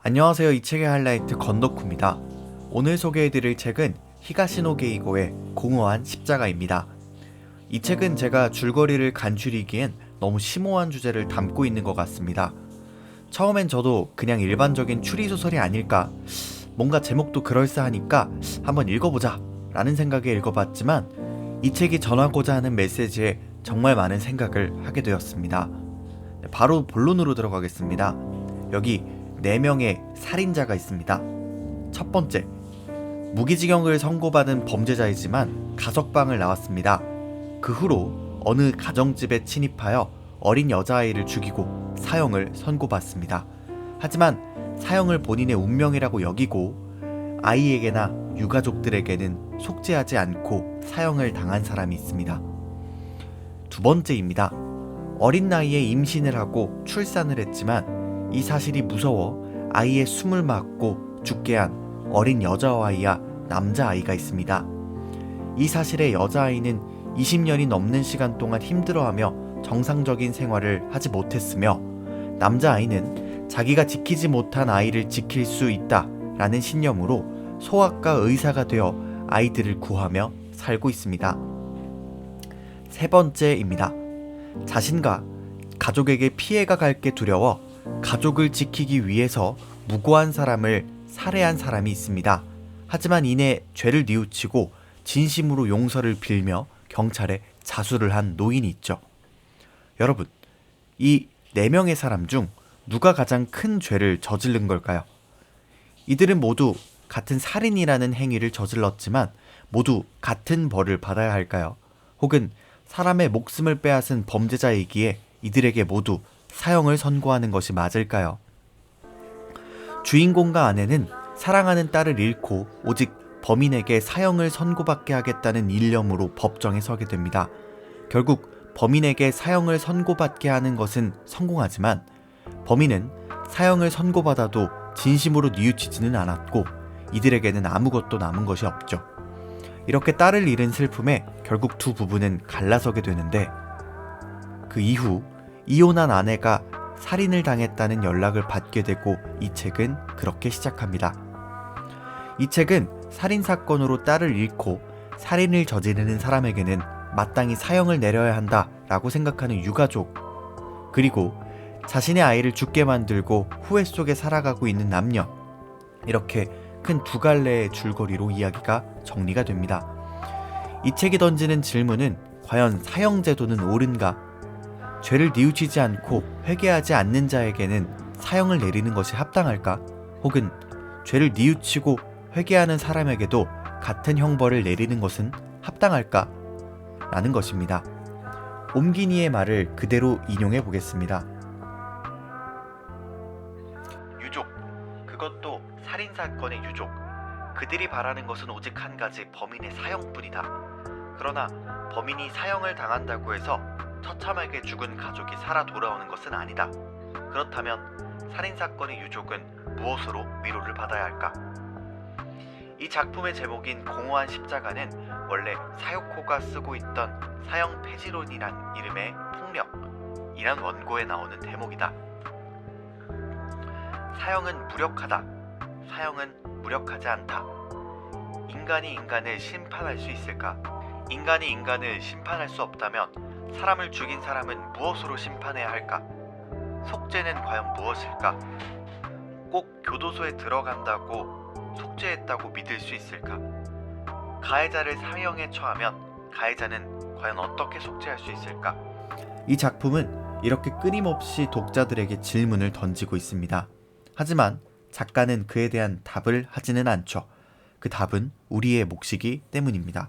안녕하세요. 이 책의 하이라이트 건덕후입니다. 오늘 소개해드릴 책은 히가시노 게이고의 공허한 십자가입니다. 이 책은 제가 줄거리를 간추리기엔 너무 심오한 주제를 담고 있는 것 같습니다. 처음엔 저도 그냥 일반적인 추리소설이 아닐까, 뭔가 제목도 그럴싸하니까 한번 읽어보자 라는 생각에 읽어봤지만 이 책이 전하고자 하는 메시지에 정말 많은 생각을 하게 되었습니다. 바로 본론으로 들어가겠습니다. 여기 4명의 살인자가 있습니다. 첫 번째, 무기징역을 선고받은 범죄자이지만 가석방을 나왔습니다. 그 후로 어느 가정집에 침입하여 어린 여자아이를 죽이고 사형을 선고받습니다. 하지만 사형을 본인의 운명이라고 여기고 아이에게나 유가족들에게는 속죄하지 않고 사형을 당한 사람이 있습니다. 두 번째입니다. 어린 나이에 임신을 하고 출산을 했지만 이 사실이 무서워 아이의 숨을 막고 죽게 한 어린 여자아이와 남자아이가 있습니다. 이 사실에 여자아이는 20년이 넘는 시간 동안 힘들어하며 정상적인 생활을 하지 못했으며 남자아이는 자기가 지키지 못한 아이를 지킬 수 있다라는 신념으로 소아과 의사가 되어 아이들을 구하며 살고 있습니다. 세 번째입니다. 자신과 가족에게 피해가 갈 게 두려워 가족을 지키기 위해서 무고한 사람을 살해한 사람이 있습니다. 하지만 이내 죄를 뉘우치고 진심으로 용서를 빌며 경찰에 자수를 한 노인이 있죠. 여러분, 이 4명의 사람 중 누가 가장 큰 죄를 저지른 걸까요? 이들은 모두 같은 살인이라는 행위를 저질렀지만 모두 같은 벌을 받아야 할까요? 혹은 사람의 목숨을 빼앗은 범죄자이기에 이들에게 모두 사형을 선고하는 것이 맞을까요? 주인공과 아내는 사랑하는 딸을 잃고 오직 범인에게 사형을 선고받게 하겠다는 일념으로 법정에 서게 됩니다. 결국 범인에게 사형을 선고받게 하는 것은 성공하지만 범인은 사형을 선고받아도 진심으로 뉘우치지는 않았고 이들에게는 아무것도 남은 것이 없죠. 이렇게 딸을 잃은 슬픔에 결국 두 부부는 갈라서게 되는데 그 이후 이혼한 아내가 살인을 당했다는 연락을 받게 되고 이 책은 그렇게 시작합니다. 이 책은 살인사건으로 딸을 잃고 살인을 저지르는 사람에게는 마땅히 사형을 내려야 한다라고 생각하는 유가족, 그리고 자신의 아이를 죽게 만들고 후회 속에 살아가고 있는 남녀, 이렇게 큰 두 갈래의 줄거리로 이야기가 정리가 됩니다. 이 책이 던지는 질문은 과연 사형제도는 옳은가? 죄를 뉘우치지 않고 회개하지 않는 자에게는 사형을 내리는 것이 합당할까? 혹은 죄를 뉘우치고 회개하는 사람에게도 같은 형벌을 내리는 것은 합당할까? 라는 것입니다. 옴기니의 말을 그대로 인용해 보겠습니다. 유족, 그것도 살인사건의 유족. 그들이 바라는 것은 오직 한 가지, 범인의 사형뿐이다. 그러나 범인이 사형을 당한다고 해서 처참하게 죽은 가족이 살아 돌아오는 것은 아니다. 그렇다면 살인사건의 유족은 무엇으로 위로를 받아야 할까? 이 작품의 제목인 공허한 십자가는 원래 사요코가 쓰고 있던 사형 폐지론이란 이름의 폭력이란 원고에 나오는 대목이다. 사형은 무력하다. 사형은 무력하지 않다. 인간이 인간을 심판할 수 있을까? 인간이 인간을 심판할 수 없다면 사람을 죽인 사람은 무엇으로 심판해야 할까? 속죄는 과연 무엇일까? 꼭 교도소에 들어간다고 속죄했다고 믿을 수 있을까? 가해자를 사형에 처하면 가해자는 과연 어떻게 속죄할 수 있을까? 이 작품은 이렇게 끊임없이 독자들에게 질문을 던지고 있습니다. 하지만 작가는 그에 대한 답을 하지는 않죠. 그 답은 우리의 몫이기 때문입니다.